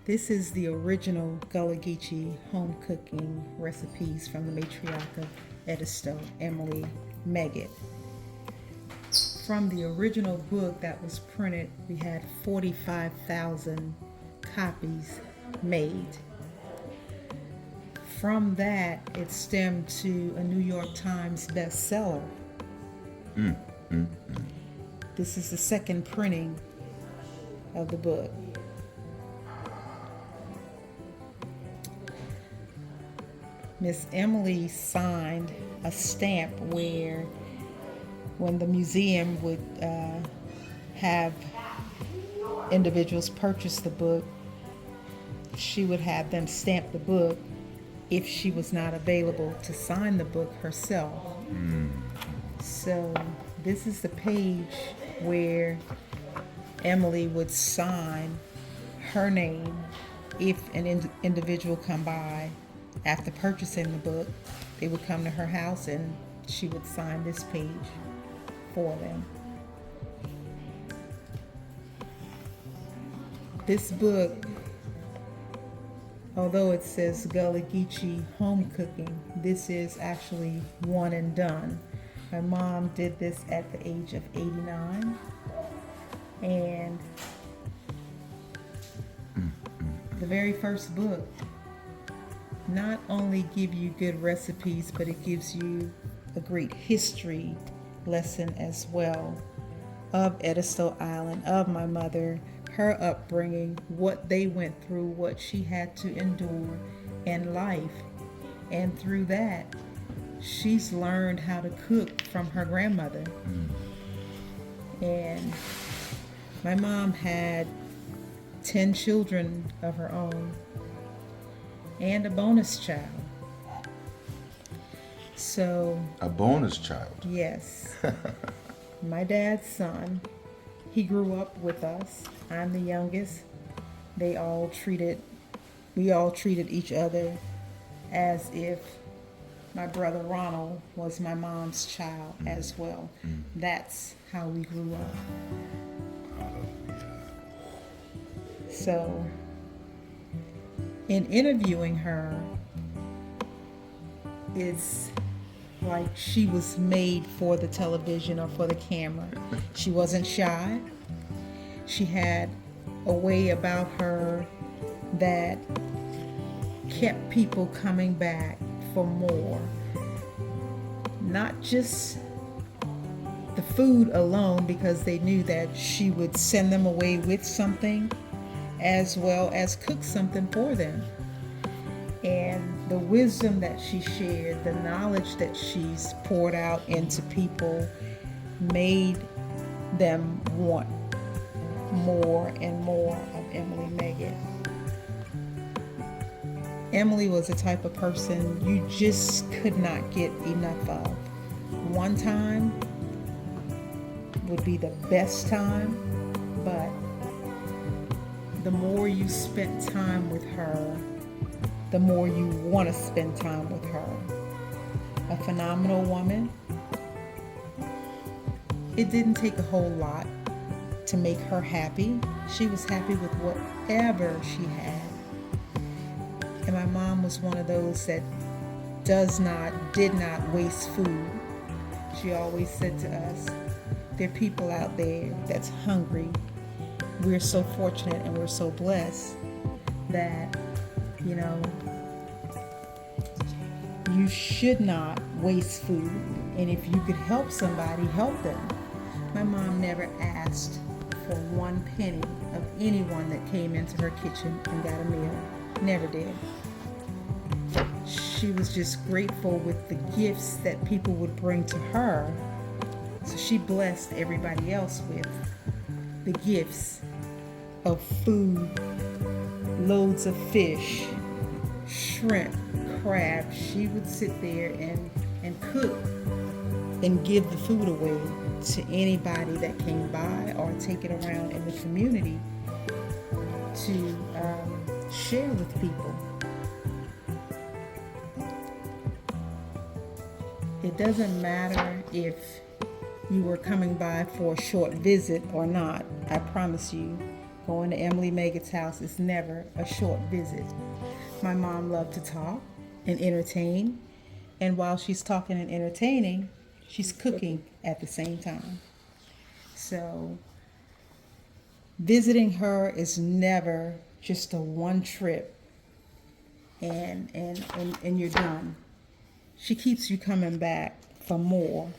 This is the original Gullah Geechee home cooking recipes from the Matriarch of Emily Megget. From the original book that was printed, we had 45,000 copies made. From that, it stemmed to a New York Times bestseller. This is the second printing of the book. Miss Emily signed a stamp where when the museum would have individuals purchase the book, she would have them stamp the book if she was not available to sign the book herself. So this is the page where Emily would sign her name if an individual come by after purchasing the book. They would come to her house and she would sign this page for them. This book, although it says Gullah Geechee home cooking, this is actually one and done. My mom did this at the age of 89, and the very first book not only give you good recipes, but it gives you a great history lesson as well of Edisto Island, of my mother, her upbringing, what they went through, what she had to endure in life. And through that, she's learned how to cook from her grandmother. And my mom had 10 children of her own and a bonus child. So a bonus child? Yes. My dad's son, he grew up with us. I'm the youngest. We all treated each other as if my brother Ronald was my mom's child as well. That's how we grew up. So in interviewing her, it's like she was made for the television or for the camera. She wasn't shy. She had a way about her that kept people coming back for more. Not just the food alone, because they knew that she would send them away with something as well as cook something for them. And the wisdom that she shared, the knowledge that she's poured out into people made them want more and more of Emily Megget. Emily was the type of person you just could not get enough of. One time would be the best time, but the more you spent time with her, the more you want to spend time with her. A phenomenal woman. It didn't take a whole lot to make her happy. She was happy with whatever she had. And my mom was one of those that did not waste food. She always said to us, there are people out there that's hungry. We're so fortunate and we're so blessed that, you should not waste food. And if you could help somebody, help them. My mom never asked for one penny of anyone that came into her kitchen and got a meal. Never did. She was just grateful with the gifts that people would bring to her. So she blessed everybody else with the gifts of food, loads of fish, shrimp, crab. She would sit there and cook and give the food away to anybody that came by or take it around in the community to share with people. It doesn't matter if you were coming by for a short visit or not. I promise you, Going to Emily Megget's house is never a short visit. My mom loved to talk and entertain, and while she's talking and entertaining, she's cooking at the same time. So visiting her is never just a one trip and you're done. She keeps you coming back for more